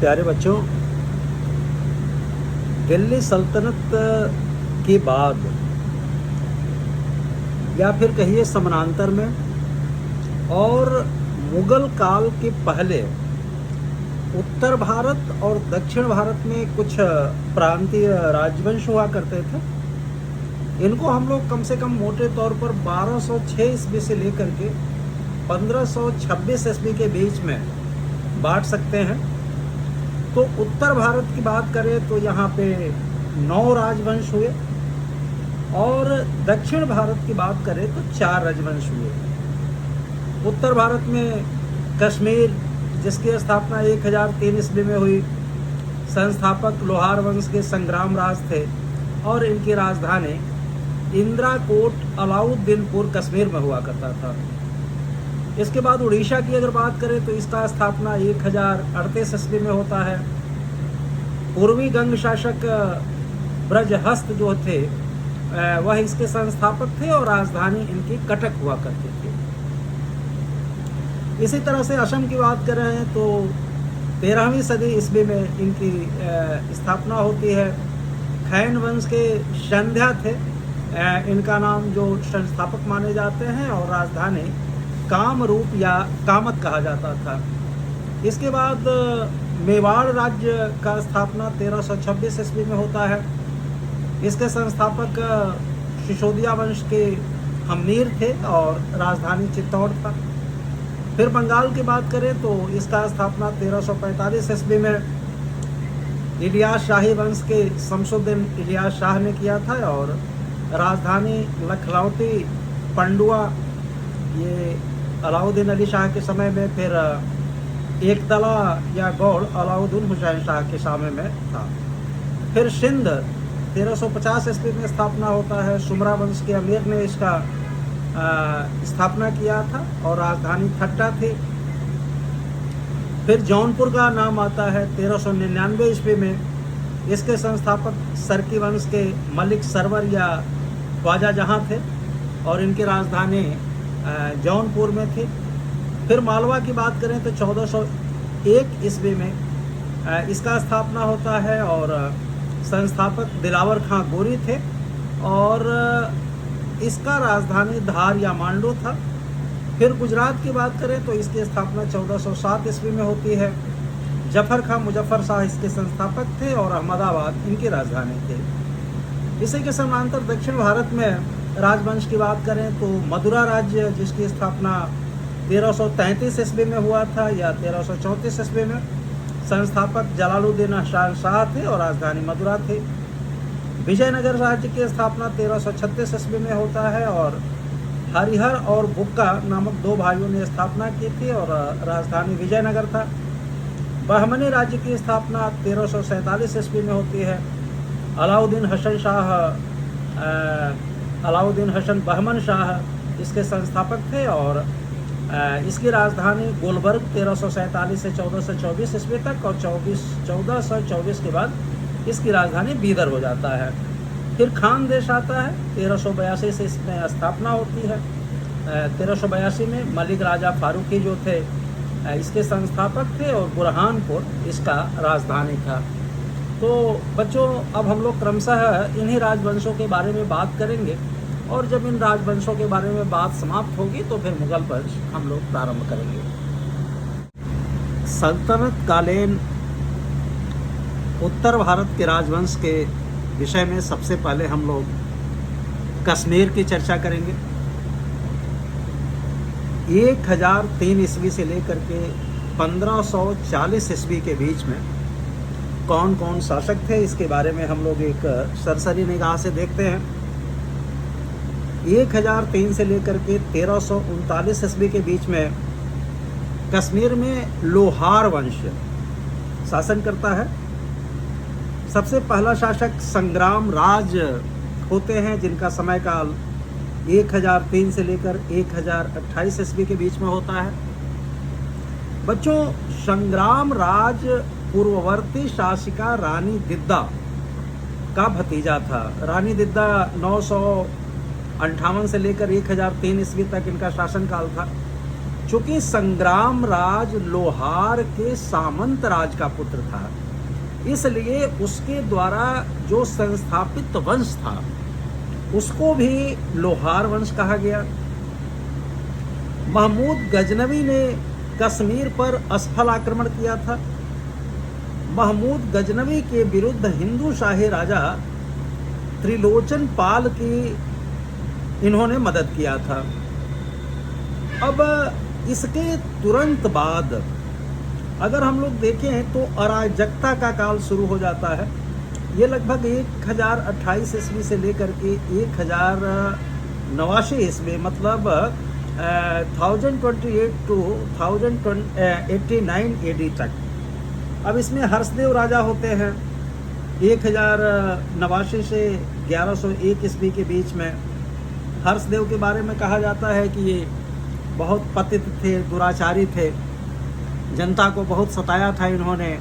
प्यारे बच्चों, दिल्ली सल्तनत के बाद या फिर कहिए समानांतर में और मुगल काल के पहले उत्तर भारत और दक्षिण भारत में कुछ प्रांतीय राजवंश हुआ करते थे। इनको हम लोग कम से कम मोटे तौर पर 1206 ईस्वी से लेकर के 1526 ईस्वी के बीच में बांट सकते हैं। तो उत्तर भारत की बात करें तो यहाँ पे 9 राजवंश हुए और दक्षिण भारत की बात करें तो 4 राजवंश हुए। उत्तर भारत में कश्मीर, जिसकी स्थापना 1003 ईस्वी में हुई, संस्थापक लोहार वंश के संग्राम राज थे और इनकी राजधानी इंदिरा कोट अलाउद्दीनपुर कश्मीर में हुआ करता था। इसके बाद उड़ीसा की अगर बात करें तो इसका स्थापना 1038 ईस्वी में होता है। पूर्वी गंग शासक ब्रजहस्त जो थे वह इसके संस्थापक थे और राजधानी इनकी कटक हुआ करती थी। इसी तरह से असम की बात कर रहे हैं तो 13वीं सदी ईस्वी में इनकी स्थापना होती है। खैन वंश के संध्या थे इनका नाम, जो संस्थापक माने जाते हैं, और राजधानी कामरूप या कामत कहा जाता था। इसके बाद मेवाड़ राज्य का स्थापना 1326 ईस्वी में होता है। इसके संस्थापक सिसोदिया वंश के हम्मीर थे और राजधानी चित्तौड़ था। फिर बंगाल की बात करें तो इसका स्थापना 1345 ईस्वी में इलियास शाही वंश के शमसुद्दीन इलियास शाह ने किया था और राजधानी लखनौती पंडुआ ये अलाउद्दीन अली शाह के समय में, फिर एकतला या गौड़ अलाउद्दीन हुसैन शाह के समय में था। फिर सिंध 1350 ईस्वी में स्थापना होता है। सुमरा वंश के अमीर ने इसका स्थापना किया था और राजधानी ठट्टा थी। फिर जौनपुर का नाम आता है 1399 ईस्वी में। इसके संस्थापक सरकी वंश के मलिक सरवर या ख्वाजा जहां थे और इनकी राजधानी जौनपुर में थी। फिर मालवा की बात करें तो 1401 ईस्वी में इसका स्थापना होता है और संस्थापक दिलावर खां गोरी थे और इसका राजधानी धार या मांडू था। फिर गुजरात की बात करें तो इसकी स्थापना 1407 ईस्वी में होती है। जफर खां मुजफ्फर शाह इसके संस्थापक थे और अहमदाबाद इनकी राजधानी थी। इसी के समांतर दक्षिण भारत में राजवंश की बात करें तो मदुरा राज्य, जिसकी स्थापना 1333 ईस्वी में हुआ था या 1334 ईस्वी में, संस्थापक जलालुद्दीन हसन शाह थे और राजधानी मदुरा थी। विजयनगर राज्य की स्थापना 1336 ईस्वी में होता है और हरिहर और बुक्का नामक 2 भाइयों ने स्थापना की थी और राजधानी विजयनगर था। बहमनी राज्य की स्थापना 1347 ईस्वी में होती है। अलाउद्दीन हसन बहमन शाह इसके संस्थापक थे और इसकी राजधानी गुलबर्ग 1347 से 1424 ईस्वी तक और 1424 के बाद इसकी राजधानी बीदर हो जाता है। फिर खान देश आता है, 1382 से इसमें स्थापना होती है। 1382 में मलिक राजा फारूकी जो थे इसके संस्थापक थे और बुरहानपुर इसका राजधानी था। तो बच्चों, अब हम लोग क्रमशः इन्हीं राजवंशों के बारे में बात करेंगे और जब इन राजवंशों के बारे में बात समाप्त होगी तो फिर मुगल वंश हम लोग प्रारंभ करेंगे। सल्तनत कालीन उत्तर भारत के राजवंश के विषय में सबसे पहले हम लोग कश्मीर की चर्चा करेंगे। 1003 ईस्वी से लेकर के 1540 ईस्वी के बीच में कौन कौन शासक थे, इसके बारे में हम लोग एक सरसरी निगाह से देखते हैं। 1003 से लेकर के 1339 ईस्वी के बीच में कश्मीर में लोहार वंश शासन करता है। सबसे पहला शासक संग्राम राज होते हैं, जिनका समय काल 1003 से लेकर 1028 ईस्वी के बीच में होता है। बच्चों, संग्राम राज पूर्ववर्ती शासिका रानी दिद्दा का भतीजा था। रानी दिद्दा 958 से लेकर 1003 ईस्वी तक इनका शासनकाल था। चूंकि संग्राम राज लोहार के सामंत राज का पुत्र था, इसलिए उसके द्वारा जो संस्थापित वंश था उसको भी लोहार वंश कहा गया। महमूद गजनवी ने कश्मीर पर असफल आक्रमण किया था। महमूद गजनवी के विरुद्ध हिंदू शाही राजा त्रिलोचन पाल की इन्होंने मदद किया था। अब इसके तुरंत बाद अगर हम लोग देखें तो अराजकता का काल शुरू हो जाता है। ये लगभग 1028 ईस्वी से लेकर के 1089 ईस्वी, मतलब 1028 टू 1089 एडी तक। अब इसमें हर्षदेव राजा होते हैं 1089 से 1101 ईस्वी के बीच में। हर्षदेव के बारे में कहा जाता है कि ये बहुत पतित थे, दुराचारी थे, जनता को बहुत सताया था इन्होंने,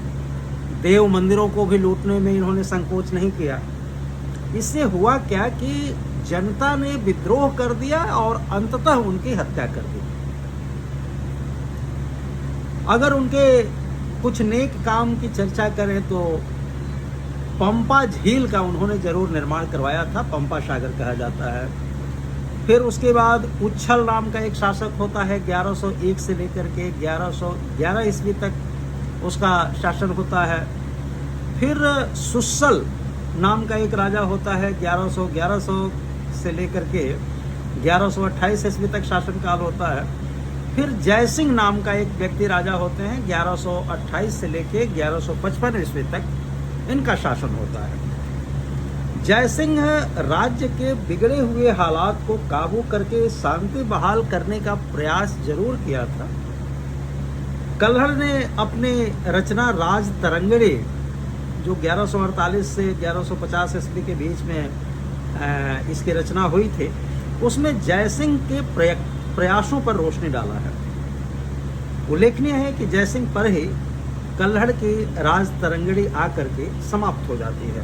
देव मंदिरों को भी लूटने में इन्होंने संकोच नहीं किया। इससे हुआ क्या कि जनता ने विद्रोह कर दिया और अंततः उनकी हत्या कर दी। अगर उनके कुछ नेक काम की चर्चा करें तो पंपा झील का उन्होंने जरूर निर्माण करवाया था, पंपा सागर कहा जाता है। फिर उसके बाद उच्छल नाम का एक शासक होता है, 1101 से लेकर के 1111 ईस्वी तक उसका शासन होता है। फिर सुसल नाम का एक राजा होता है, 1100 से लेकर के 1128 ईस्वी तक शासन काल होता है। फिर जयसिंह नाम का एक व्यक्ति राजा होते हैं, 1128 से लेके 1155 ईस्वी तक इनका शासन होता है। जयसिंह राज्य के बिगड़े हुए हालात को काबू करके शांति बहाल करने का प्रयास जरूर किया था। कल्हड़ ने अपने रचना राज तरंगिणी, जो 1148 से 1150 ईस्वी के बीच में इसकी रचना हुई थी, उसमें जयसिंह के प्रयासों पर रोशनी डाला है। उल्लेखनीय है कि जयसिंह पर ही कल्हड़ की राज तरंगिणी आकर के समाप्त हो जाती है।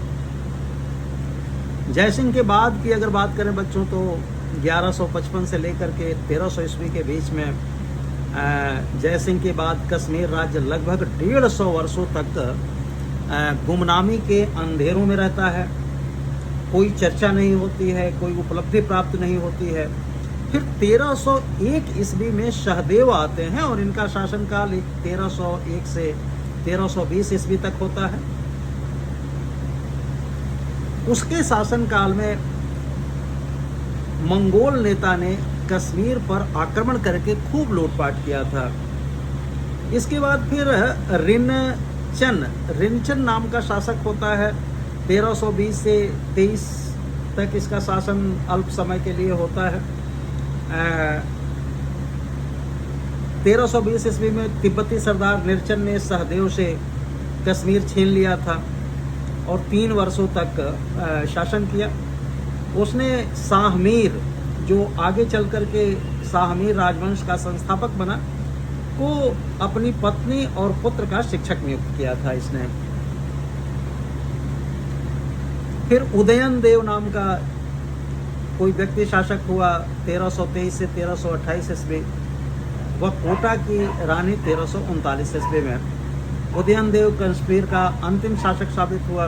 जयसिंह के बाद की अगर बात करें बच्चों तो 1155 से लेकर के 1300 ईस्वी के बीच में जयसिंह के बाद कश्मीर राज्य लगभग 150 वर्षों तक गुमनामी के अंधेरों में रहता है। कोई चर्चा नहीं होती है, कोई उपलब्धि प्राप्त नहीं होती है। फिर 1301 ईस्वी में सहदेव आते हैं और इनका शासनकाल 1301 से 1320 ईस्वी तक होता है। उसके शासनकाल में मंगोल नेता ने कश्मीर पर आक्रमण करके खूब लूटपाट किया था। इसके बाद फिर रिनचन नाम का शासक होता है, 1320 से 23 तक इसका शासन अल्प समय के लिए होता है। 1320 ईस्वी में तिब्बती सरदार निरचन ने सहदेव से कश्मीर छीन लिया था और 3 वर्षों तक शासन किया। उसने शाहमीर, जो आगे चल कर के शाहमीर राजवंश का संस्थापक बना, को अपनी पत्नी और पुत्र का शिक्षक नियुक्त किया था इसने। फिर उदयन देव नाम का कोई व्यक्ति शासक हुआ 1323 से 1328 ईस्वी। वह कोटा की रानी 1339 ईस्वी में। उदयन देव कश्मीर का अंतिम शासक साबित हुआ।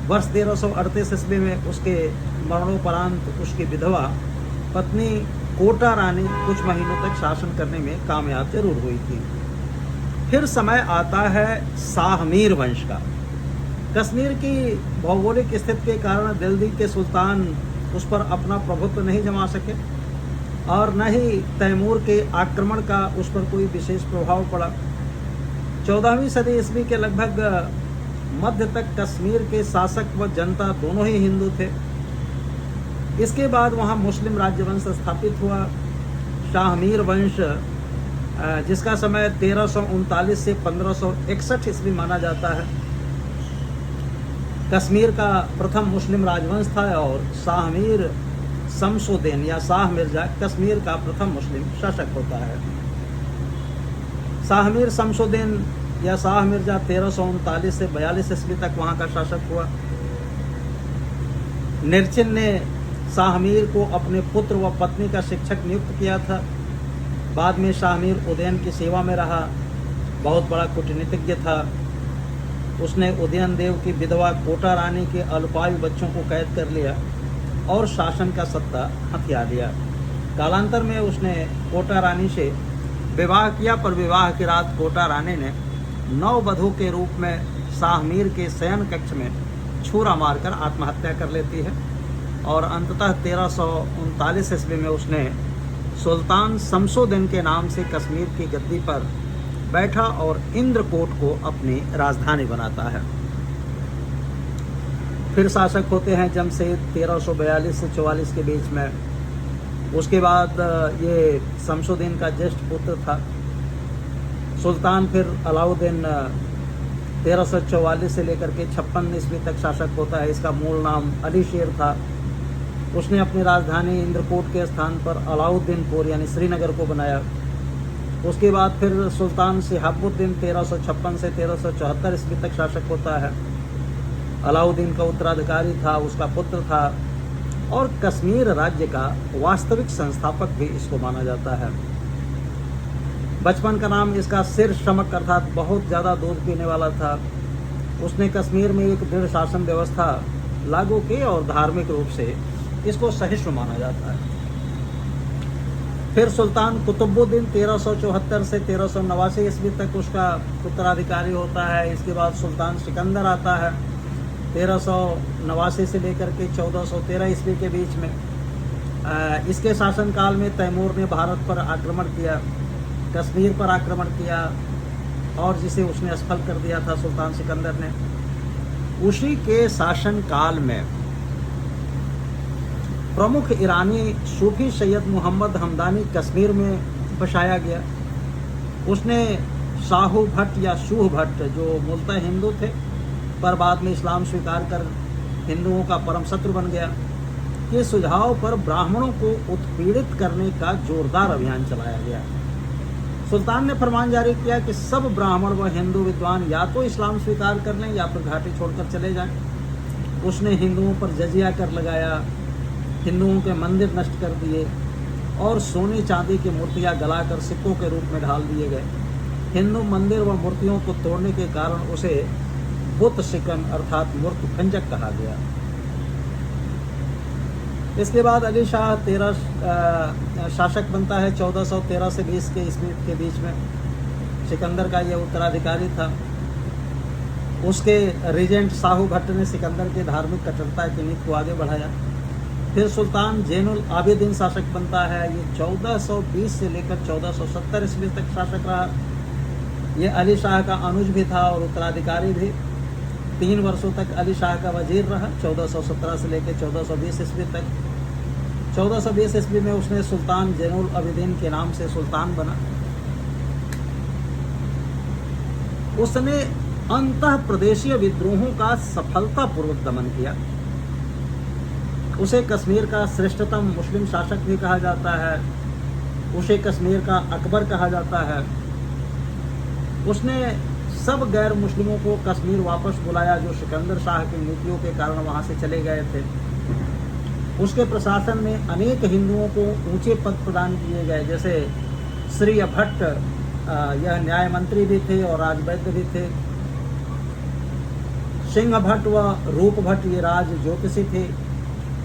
वर्ष 1338 ईस्वी में उसके मरणोपरांत उसकी विधवा पत्नी कोटा रानी कुछ महीनों तक शासन करने में कामयाब जरूर हुई थी। फिर समय आता है शाहमीर वंश का। कश्मीर की भौगोलिक स्थिति के कारण दिल्ली के सुल्तान उस पर अपना प्रभुत्व नहीं जमा सके और न ही तैमूर के आक्रमण का उस पर कोई विशेष प्रभाव पड़ा। 14वीं सदी ईस्वी के लगभग मध्य तक कश्मीर के शासक व जनता दोनों ही हिंदू थे। इसके बाद वहाँ मुस्लिम राज्यवंश स्थापित हुआ। शाहमीर वंश, जिसका समय 1339 से 1561 ईस्वी माना जाता है, कश्मीर का प्रथम मुस्लिम राजवंश था और शाहमीर शमसुद्दीन या शाह मिर्जा कश्मीर का प्रथम मुस्लिम शासक होता है। शाहमीर शमसुद्दीन या शाह मिर्जा 1339 से 42 ईस्वी तक वहाँ का शासक हुआ। निरचिन ने शाहमीर को अपने पुत्र व पत्नी का शिक्षक नियुक्त किया था। बाद में शाह मीर उदयन की सेवा में रहा, बहुत बड़ा कूटनीतिज्ञ था। उसने उदयन देव की विधवा कोटा रानी के अल्पायु बच्चों को कैद कर लिया और शासन का सत्ता हथिया लिया। कालांतर में उसने कोटा रानी से विवाह किया, पर विवाह की रात कोटा रानी ने नववधू के रूप में शाह मीर के शयन कक्ष में छुरा मारकर आत्महत्या कर लेती है और अंततः 1339 ईस्वी में उसने सुल्तान शमसुद्दीन के नाम से कश्मीर की गद्दी पर बैठा और इंद्रकोट को अपनी राजधानी बनाता है। फिर शासक होते हैं जमशेद 1342 से 44 के बीच में। उसके बाद ये शमसुद्दीन का ज्येष्ठ पुत्र था। सुल्तान फिर अलाउद्दीन 1344 से लेकर के 56 ईस्वी तक शासक होता है। इसका मूल नाम अली शेर था। उसने अपनी राजधानी इंद्रकोट के स्थान पर अलाउद्दीनपुर यानी श्रीनगर को बनाया। उसके बाद फिर सुल्तान शिहाबुद्दीन 1356 से 1374 ईस्वी तक शासक होता है। अलाउद्दीन का उत्तराधिकारी था, उसका पुत्र था और कश्मीर राज्य का वास्तविक संस्थापक भी इसको माना जाता है। बचपन का नाम इसका सिर शमक अर्थात बहुत ज़्यादा दूध पीने वाला था। उसने कश्मीर में एक दृढ़ शासन व्यवस्था लागू की और धार्मिक रूप से इसको सहिष्णु माना जाता है। फिर सुल्तान कुतुबुद्दीन 1374 से 1389 ईस्वी तक उसका उत्तराधिकारी होता है। इसके बाद सुल्तान सिकंदर आता है 1389 से लेकर के 1413 ईस्वी के बीच में। इसके शासनकाल में तैमूर ने भारत पर आक्रमण किया, कश्मीर पर आक्रमण किया और जिसे उसने असफल कर दिया था सुल्तान सिकंदर ने। उसी के शासनकाल में प्रमुख ईरानी सूफी सैयद मोहम्मद हमदानी कश्मीर में बसाया गया। उसने शाहू भट्ट या शूह भट्ट, जो मूलतः हिंदू थे पर बाद में इस्लाम स्वीकार कर हिंदुओं का परम शत्रु बन गया, के सुझाव पर ब्राह्मणों को उत्पीड़ित करने का जोरदार अभियान चलाया गया। सुल्तान ने फरमान जारी किया कि सब ब्राह्मण व हिंदू विद्वान या तो इस्लाम स्वीकार कर लें या फिर घाटी छोड़कर चले जाएं। उसने हिंदुओं पर जजिया कर लगाया, हिंदुओं के मंदिर नष्ट कर दिए और सोने चांदी की मूर्तियां गलाकर सिक्कों के रूप में ढाल दिए गए। हिंदू मंदिर व मूर्तियों को तोड़ने के कारण उसे बुत सिकन अर्थात मूर्ति भंजक कहा गया। इसके बाद अली शाह 13 शासक बनता है 1413 से 20 के ईस्वी के बीच में। सिकंदर का यह उत्तराधिकारी था। उसके रीजेंट साहू भट्ट ने सिकंदर के धार्मिक कट्टरता की नीति को आगे बढ़ाया। फिर सुल्तान जैनुल आबिदीन शासक बनता है। ये 1420 से लेकर 1470 ईस्वी तक शासक रहा। ये अली शाह का अनुज भी था और उत्तराधिकारी भी। 3 वर्षों तक अली शाह का वजीर रहा, 1417 से लेकर 1420 ईस्वी तक। 1420 ईस्वी में उसने सुल्तान जैनुल आबिदीन के नाम से सुल्तान बना। उसने अंतः प्रदेशीय विद्रोहों का सफलतापूर्वक दमन किया। उसे कश्मीर का श्रेष्ठतम मुस्लिम शासक भी कहा जाता है। उसे कश्मीर का अकबर कहा जाता है। उसने सब गैर मुस्लिमों को कश्मीर वापस बुलाया जो सिकंदर शाह की नीतियों के कारण वहां से चले गए थे। उसके प्रशासन में अनेक हिंदुओं को ऊंचे पद प्रदान किए गए, जैसे श्री भट्ट यह न्याय मंत्री भी थे और राजवैद्य भी थे। सिंह भट्ट व रूप भट्ट ये राज ज्योतिषी थे।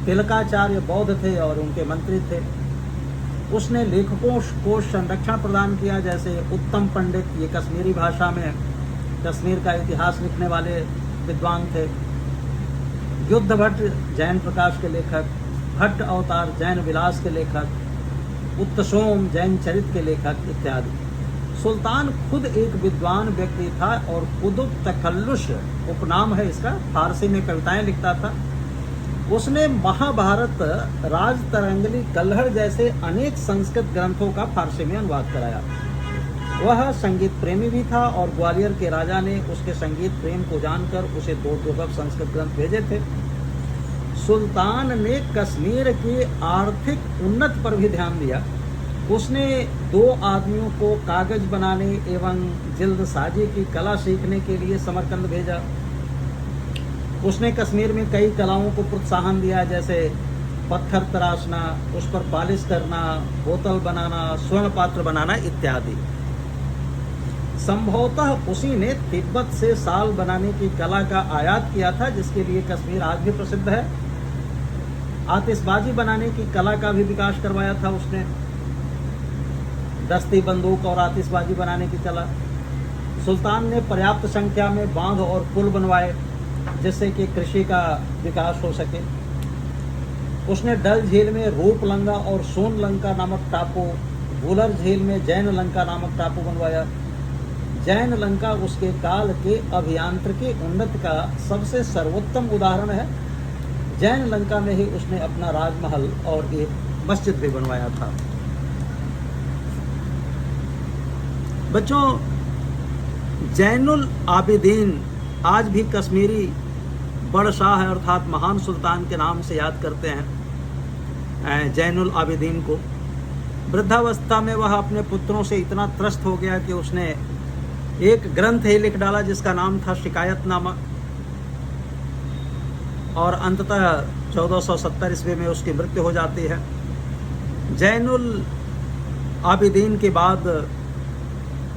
तिलकाचार्य बौद्ध थे और उनके मंत्री थे। उसने लेखकों को संरक्षण प्रदान किया, जैसे उत्तम पंडित ये कश्मीरी भाषा में कश्मीर का इतिहास लिखने वाले विद्वान थे। युद्ध भट्ट जैन प्रकाश के लेखक, भट्ट अवतार जैन विलास के लेखक, उत्तसोम जैन चरित्र के लेखक इत्यादि। सुल्तान खुद एक विद्वान व्यक्ति था और कुतुब तखल्लुश उपनाम है इसका, फारसी में कविताएं लिखता था। उसने महाभारत, राजतरंगिणी, कल्हड़ जैसे अनेक संस्कृत ग्रंथों का फारसी में अनुवाद कराया। वह संगीत प्रेमी भी था और ग्वालियर के राजा ने उसके संगीत प्रेम को जानकर उसे 2 दुर्लभ संस्कृत ग्रंथ भेजे थे। सुल्तान ने कश्मीर की आर्थिक उन्नति पर भी ध्यान दिया। उसने 2 आदमियों को कागज बनाने एवं जिल्दसाजी की कला सीखने के लिए समरकंद भेजा। उसने कश्मीर में कई कलाओं को प्रोत्साहन दिया, जैसे पत्थर तराशना, उस पर पॉलिश करना, बोतल बनाना, स्वर्ण पात्र बनाना इत्यादि। संभवतः उसी ने तिब्बत से शाल बनाने की कला का आयात किया था, जिसके लिए कश्मीर आज भी प्रसिद्ध है। आतिशबाजी बनाने की कला का भी विकास करवाया था उसने, दस्ती बंदूक और आतिशबाजी बनाने की कला। सुल्तान ने पर्याप्त संख्या में बांध और पुल बनवाए, जिससे कि कृषि का विकास हो सके। उसने डल झील में रूपलंका और सोनलंका नामक टापू, वुलर झील में जैन लंका नामक टापू बनवाया। जैन लंका उसके काल के अभियांत्रिकी उन्नति का सबसे सर्वोत्तम उदाहरण है। जैन लंका में ही उसने अपना राजमहल और एक मस्जिद भी बनवाया था। बच्चों, जैनुल आबिदीन आज भी कश्मीरी बड़ शाह अर्थात महान सुल्तान के नाम से याद करते हैं जैनुल आबिदीन को। वृद्धावस्था में वह अपने पुत्रों से इतना त्रस्त हो गया कि उसने एक ग्रंथ ही लिख डाला जिसका नाम था शिकायतनामा, और अंततः 1470 ईस्वी में उसकी मृत्यु हो जाती है। जैनुल आबिदीन के बाद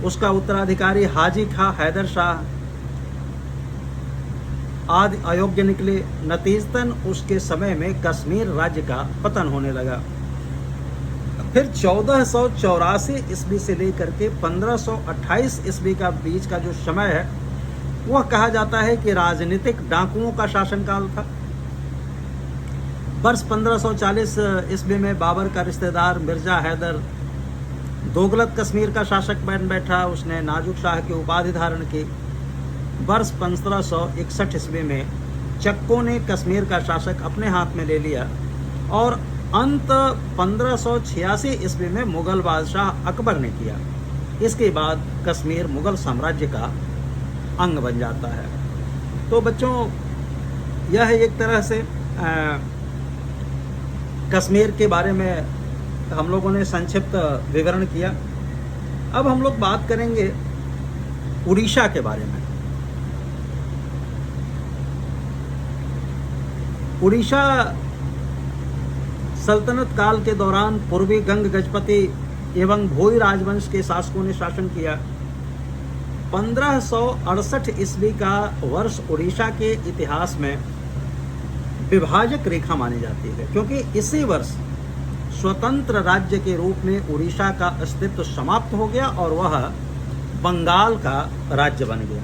उसका उत्तराधिकारी हाजी खां हैदर शाह आदि अयोग्य निकले। नतीजतन उसके समय में कश्मीर राज्य का पतन होने लगा। फिर 1484 ईस्वी से लेकर के 1528 ईस्वी का बीच का जो समय है वह कहा जाता है कि राजनीतिक डाकुओं का शासनकाल था। वर्ष 1540 ईस्वी में बाबर का रिश्तेदार मिर्जा हैदर दोगलत कश्मीर का शासक बन बैठा। उसने नाजुक शाह की उपाधि धारण की। वर्ष 1561 ईस्वी में चक्कों ने कश्मीर का शासक अपने हाथ में ले लिया और अंत 1586 ईस्वी में मुगल बादशाह अकबर ने किया। इसके बाद कश्मीर मुगल साम्राज्य का अंग बन जाता है। तो बच्चों, यह एक तरह से कश्मीर के बारे में हम लोगों ने संक्षिप्त विवरण किया। अब हम लोग बात करेंगे उड़ीसा के बारे में। उड़ीसा सल्तनत काल के दौरान पूर्वी गंग गजपति एवं भोई राजवंश के शासकों ने शासन किया। 1568 ईस्वी का वर्ष उड़ीसा के इतिहास में विभाजक रेखा मानी जाती है, क्योंकि इसी वर्ष स्वतंत्र राज्य के रूप में उड़ीसा का अस्तित्व समाप्त हो गया और वह बंगाल का राज्य बन गया।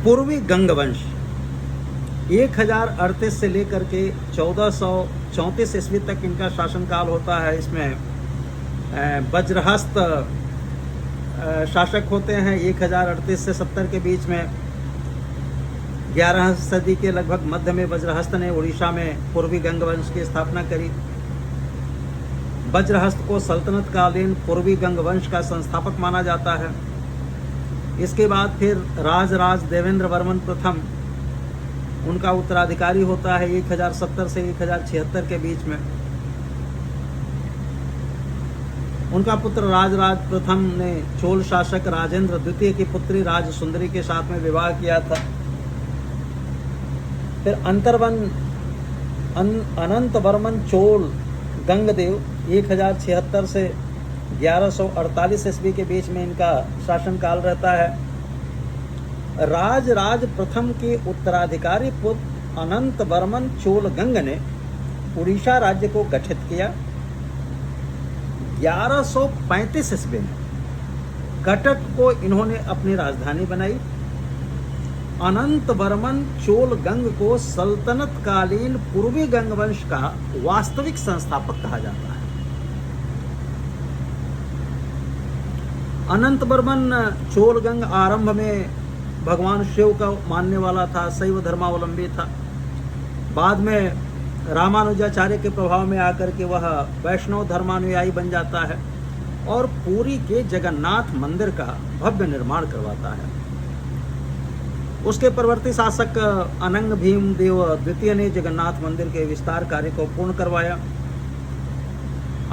पूर्वी गंगवंश 1038 से लेकर के 1434 ईस्वी तक इनका शासनकाल होता है। इसमें वज्रहस्त शासक होते हैं। 1038 से 70 के बीच में 11वीं सदी के लगभग मध्य में वज्रहस्त ने उड़ीसा में पूर्वी गंगवंश की स्थापना करी। वज्रहस्त को सल्तनत कालीन पूर्वी गंगवंश का संस्थापक माना जाता है। इसके बाद फिर राज देवेंद्र वर्मन प्रथम उनका उत्तराधिकारी होता है 1070 से 1076 के बीच में। उनका पुत्र राज प्रथम ने चोल शासक राजेंद्र द्वितीय की पुत्री राज सुंदरी के साथ में विवाह किया था। फिर अनंत वर्मन चोल गंगदेव 1076 से 1148 ईस्वी के बीच में इनका शासनकाल रहता है। राज प्रथम के उत्तराधिकारी पुत्र अनंत वर्मन चोलगंग ने उड़ीसा राज्य को गठित किया। 1135 ईस्वी में कटक को इन्होंने अपनी राजधानी बनाई। अनंत वर्मन चोलगंग को सल्तनत कालीन पूर्वी गंगवंश का वास्तविक संस्थापक कहा जाता है। अनंत वर्मन चोलगंग आरंभ में भगवान शिव का मानने वाला था, शैव धर्मावलंबी था। बाद में रामानुजाचार्य के प्रभाव में आकर के वह वैष्णव धर्मानुयायी बन जाता है और पुरी के जगन्नाथ मंदिर का भव्य निर्माण करवाता है। उसके परवर्ती शासक अनंग भीमदेव द्वितीय ने जगन्नाथ मंदिर के विस्तार कार्य को पूर्ण करवाया।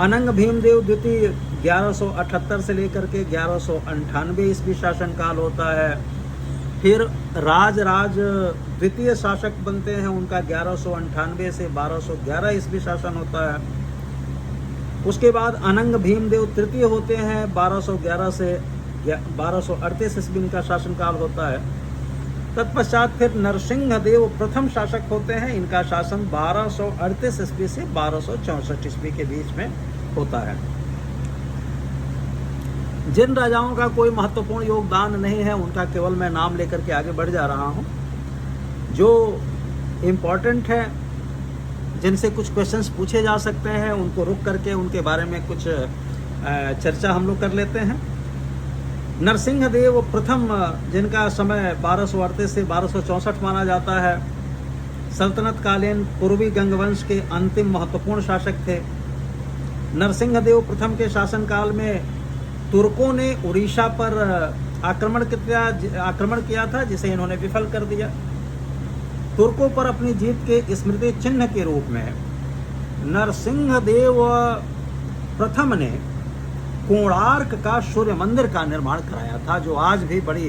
अनंग भीमदेव द्वितीय 1178 से लेकर के 1198 ईस्वी शासनकाल होता है। फिर राज द्वितीय शासक बनते हैं, उनका 1198 से 1211 ईस्वी शासन होता है। उसके बाद अनंग भीमदेव तृतीय होते हैं, 1211 से 1238 ईस्वी इनका शासनकाल होता है। तत्पश्चात फिर नरसिंह देव प्रथम शासक होते हैं, इनका शासन 1238 ईस्वी से 1264 ईस्वी के बीच में होता है। जिन राजाओं का कोई महत्वपूर्ण योगदान नहीं है उनका केवल मैं नाम लेकर के आगे बढ़ जा रहा हूं। जो इम्पोर्टेंट है, जिनसे कुछ क्वेश्चंस पूछे जा सकते हैं, उनको रुक करके उनके बारे में कुछ चर्चा हम लोग कर लेते हैं। नरसिंह देव प्रथम, जिनका समय 1238 से 1264 माना जाता है, सल्तनत कालीन पूर्वी गंगवंश के अंतिम महत्वपूर्ण शासक थे। नरसिंह देव प्रथम के शासनकाल में तुर्कों ने उड़ीसा पर आक्रमण किया था, जिसे इन्होंने विफल कर दिया। तुर्कों पर अपनी जीत के स्मृति चिन्ह के रूप में नरसिंह देव प्रथम ने कोणार्क का सूर्य मंदिर का निर्माण कराया था, जो आज भी बड़ी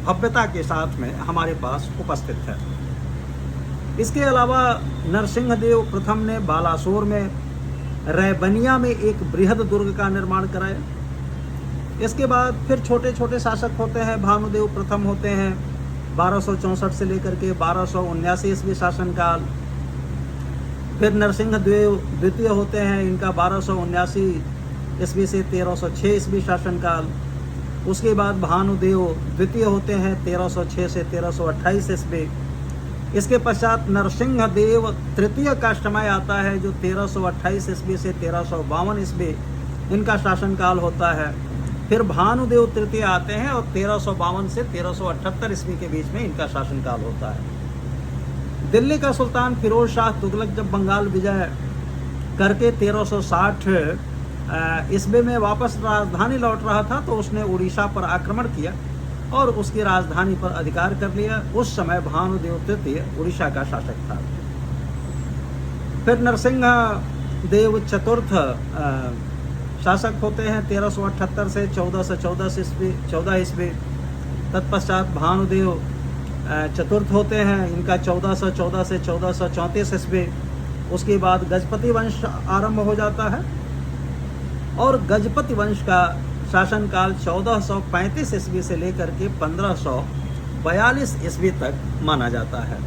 भव्यता के साथ में हमारे पास उपस्थित है। इसके अलावा नरसिंह देव प्रथम ने बालासोर में रैबनिया में एक बृहद दुर्ग का निर्माण कराया। इसके बाद फिर छोटे छोटे शासक होते हैं। भानुदेव प्रथम होते हैं 1264 से लेकर के 1279 ईस्वी शासनकाल। फिर नरसिंह देव द्वितीय होते हैं, इनका 1279 ईस्वी से 1306 ईस्वी शासनकाल। उसके बाद भानुदेव द्वितीय होते हैं 1306 से 1328 ईस्वी। इसके पश्चात नरसिंह देव तृतीय का समय आता है, जो 1328 ईस्वी से 1352 ईस्वी इनका शासनकाल होता है। फिर भानुदेव तृतीय आते हैं और 1352 से 1378 ईस्वी के बीच में इनका शासनकाल होता है। दिल्ली का सुल्तान फिरोज शाह तुगलक जब बंगाल विजय करके 1360 ईस्वी में वापस राजधानी लौट रहा था, तो उसने उड़ीसा पर आक्रमण किया और उसकी राजधानी पर अधिकार कर लिया। उस समय भानुदेव तृतीय उड़ीसा का शासक था। फिर नरसिंह देव चतुर्थ शासक होते हैं 1378 से 1414 ईस्वी। तत्पश्चात भानुदेव चतुर्थ होते हैं, इनका 1414 से 1434 ईस्वी। उसके बाद गजपति वंश आरंभ हो जाता है और गजपति वंश का शासनकाल 1435 ईस्वी से लेकर के 1542 ईस्वी तक माना जाता है।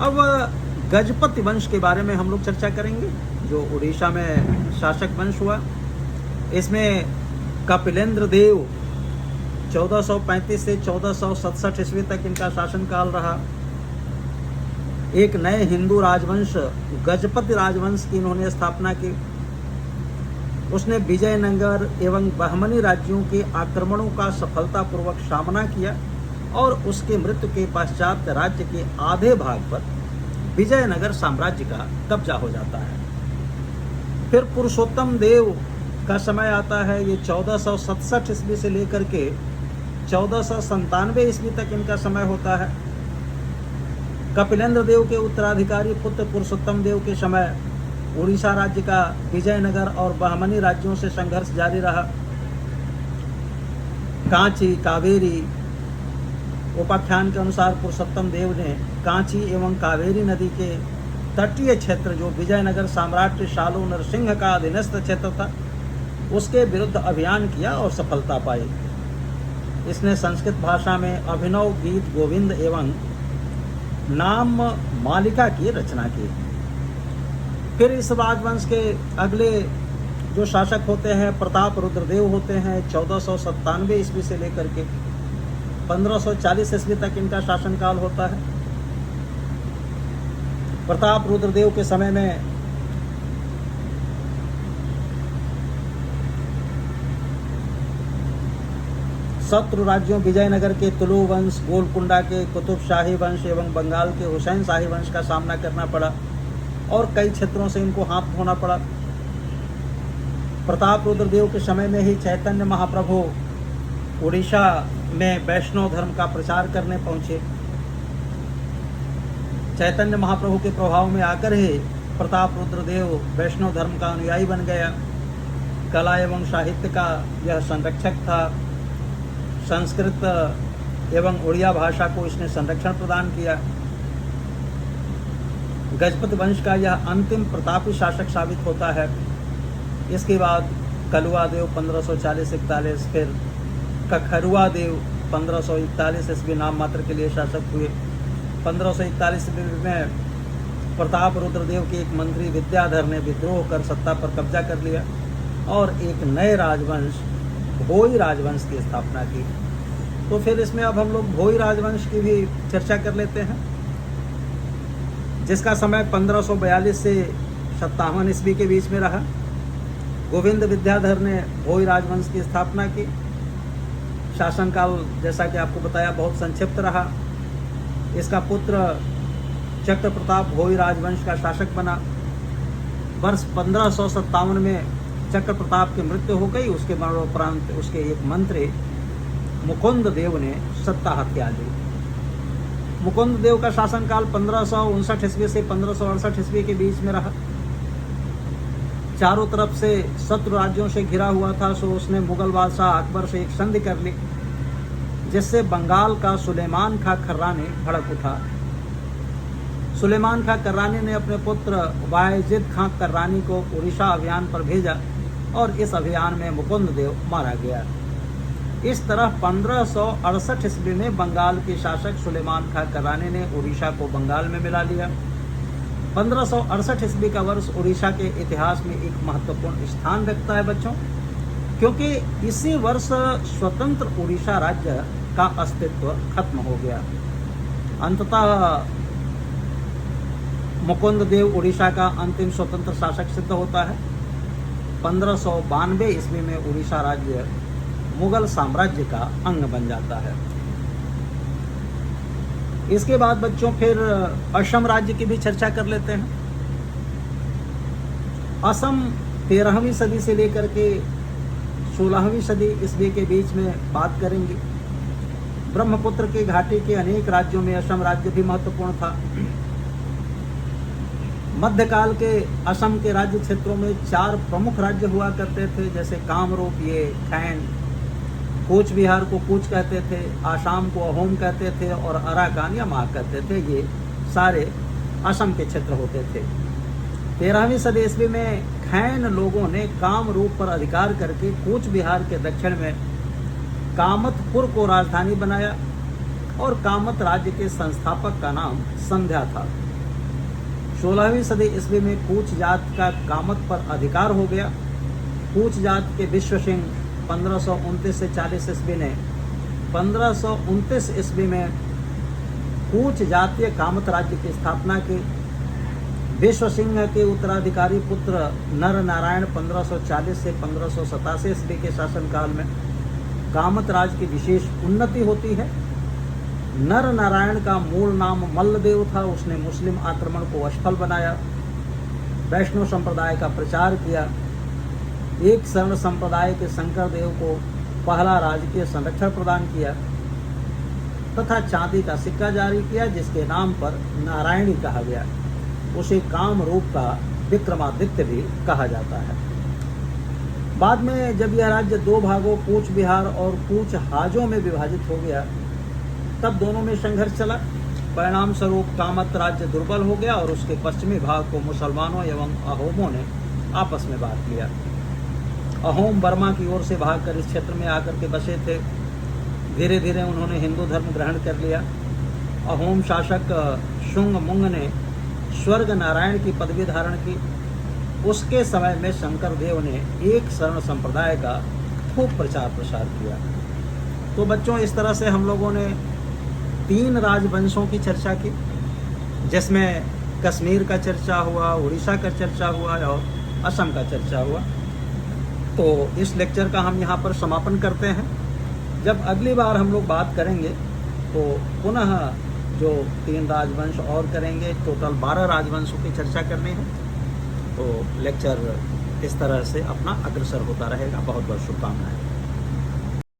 अब गजपति वंश के बारे में हम लोग चर्चा करेंगे, जो उड़ीसा में शासक वंश हुआ। इसमें कपिलेंद्र देव 1435 से 1467 ईस्वी तक इनका शासनकाल रहा। एक नए हिंदू राजवंश गजपति राजवंश की इन्होंने स्थापना की। उसने विजयनगर एवं बहमनी राज्यों के आक्रमणों का सफलतापूर्वक सामना किया और उसके मृत्यु के पश्चात राज्य के आधे भाग पर विजयनगर साम्राज्य का कब्जा हो जाता है। फिर पुरुषोत्तम देव का समय आता है, ये 1467 ईस्वी से लेकर के 1497 ईस्वी तक इनका समय होता है। कपिलेंद्र देव के उत्तराधिकारी पुत्र पुरुषोत्तम देव के समय उड़ीसा राज्य का विजयनगर और बहमनी राज्यों से संघर्ष जारी रहा। कांची कावेरी उपाख्यान के अनुसार पुरुषोत्तम देव ने कांची एवं कावेरी नदी के तटीय क्षेत्र, जो विजयनगर साम्राट शालू नरसिंह का अधीनस्थ क्षेत्र था, उसके विरुद्ध अभियान किया और सफलता पाई। इसने संस्कृत भाषा में अभिनव गीत गोविंद एवं नाम मालिका की रचना की। फिर इस राजवंश के अगले जो शासक होते हैं प्रताप रुद्रदेव होते हैं। 1497 ईस्वी से लेकर के 1540 ईस्वी तक इनका शासनकाल होता है। प्रताप रुद्रदेव के समय में शत्रु राज्यों विजयनगर के तुलु वंश, गोलकुंडा के कुतुब शाही वंश एवं बंगाल के हुसैन शाही वंश का सामना करना पड़ा और कई क्षेत्रों से इनको हाथ धोना पड़ा। प्रताप रुद्रदेव के समय में ही चैतन्य महाप्रभु उड़ीसा में वैष्णव धर्म का प्रचार करने पहुंचे। चैतन्य महाप्रभु के प्रभाव में आकर ही प्रताप रुद्रदेव वैष्णव धर्म का अनुयायी बन गया। कला एवं साहित्य का यह संरक्षक था। संस्कृत एवं उड़िया भाषा को इसने संरक्षण प्रदान किया। गजपति वंश का यह अंतिम प्रतापी शासक साबित होता है। इसके बाद कलुआ देव 1540-41, फिर कखरुआ देव 1541 ईस्वी नाम मात्र के लिए शासक हुए। 1541 ईस्वी में प्रताप रुद्रदेव के एक मंत्री विद्याधर ने विद्रोह कर सत्ता पर कब्जा कर लिया और एक नए राजवंश भोई राजवंश की स्थापना की। तो फिर इसमें अब हम लोग भोई राजवंश की भी चर्चा कर लेते हैं, जिसका समय 1542 से 57 ईस्वी के बीच में रहा। गोविंद विद्याधर ने भोई राजवंश की स्थापना की। शासनकाल जैसा कि आपको बताया बहुत संक्षिप्त रहा। इसका पुत्र चक्र प्रताप भोई राजवंश का शासक बना। वर्ष 1557 में चक्र प्रताप की मृत्यु हो गई। उसके मरणोपरांत उसके एक मंत्री मुकुंद देव ने सत्ता हथिया ली। मुकुंद देव का शासनकाल 1559 ईस्वी से 1568 ईस्वी के बीच में रहा। चारों तरफ से शत्रु राज्यों से घिरा हुआ था, सो उसने मुगल बादशाह अकबर से एक संधि कर ली, जिससे बंगाल का सुलेमान खां खर्रानी भड़क उठा। सुलेमान खां कर्रानी ने अपने पुत्र वायजिद खां कर्रानी को उड़ीसा अभियान पर भेजा और इस अभियान में मुकुंद देव मारा गया। इस तरह 1568 ईस्वी में बंगाल के शासक सुलेमान खां कर्रानी ने उड़ीसा को बंगाल में मिला लिया। 1568 ईस्वी का वर्ष उड़ीसा के इतिहास में एक महत्वपूर्ण स्थान रखता है बच्चों, क्योंकि इसी वर्ष स्वतंत्र उड़ीसा राज्य का अस्तित्व खत्म हो गया। अंततः मुकुंद देव उड़ीसा का अंतिम स्वतंत्र शासक सिद्ध होता है। 1592 ईस्वी में उड़ीसा राज्य मुगल साम्राज्य का अंग बन जाता है। इसके बाद बच्चों फिर असम राज्य की भी चर्चा कर लेते हैं। असम 13वीं सदी से लेकर के 16वीं सदी ईस्वी के बीच में बात करेंगे। ब्रह्मपुत्र के घाटी के अनेक राज्यों में असम राज्य भी महत्वपूर्ण था। मध्यकाल के असम के राज्य क्षेत्रों में 4 प्रमुख राज्य हुआ करते थे, जैसे कामरूप, ये खैन, कूच बिहार को कूच कहते थे, आसाम को अहोम कहते थे और अराकान या माह कहते थे। ये सारे असम के क्षेत्र होते थे। 13वीं सदी ईस्वी में खैन लोगों ने कामरूप पर अधिकार करके कूच बिहार के दक्षिण में कामतपुर को राजधानी बनाया और कामत राज्य के संस्थापक का नाम संध्या था। 16वीं सदी ईस्वी में कूच जात का कामत पर अधिकार हो गया। कूच जात के विश्व सिंह 1529 से 40 ईस्वी ने 1529 ईस्वी में कूच जातीय कामत राज्य की स्थापना की। विश्व सिंह के उत्तराधिकारी पुत्र नर नारायण 1540 से 1587 ईस्वी के शासनकाल में कामत राज की विशेष उन्नति होती है। नर नारायण का मूल नाम मल्लदेव था। उसने मुस्लिम आक्रमण को असफल बनाया, वैष्णव संप्रदाय का प्रचार किया, एक शरण संप्रदाय के शंकर देव को पहला राजकीय संरक्षण प्रदान किया तथा चांदी का सिक्का जारी किया, जिसके नाम पर नारायणी कहा गया। उसे कामरूप का विक्रमादित्य भी कहा जाता है। बाद में जब यह राज्य 2 भागों कूच बिहार और कूच हाजों में विभाजित हो गया, तब दोनों में संघर्ष चला। परिणाम स्वरूप कामत राज्य दुर्बल हो गया और उसके पश्चिमी भाग को मुसलमानों एवं अहोमों ने आपस में बांट लिया। अहोम बर्मा की ओर से भागकर इस क्षेत्र में आकर के बसे थे। धीरे धीरे उन्होंने हिंदू धर्म ग्रहण कर लिया। अहोम शासक शुंग मुंग ने स्वर्ग नारायण की पदवी धारण की। उसके समय में शंकर देव ने एक शरण संप्रदाय का खूब प्रचार प्रसार किया। तो बच्चों, इस तरह से हम लोगों ने 3 राजवंशों की चर्चा की, जिसमें कश्मीर का चर्चा हुआ, उड़ीसा का चर्चा हुआ और असम का चर्चा हुआ। तो इस लेक्चर का हम यहाँ पर समापन करते हैं। जब अगली बार हम लोग बात करेंगे तो पुनः जो 3 राजवंश और करेंगे। टोटल 12 राजवंशों की चर्चा करनी है। तो लेक्चर इस तरह से अपना अग्रसर होता रहेगा। बहुत बहुत शुभकामनाएं।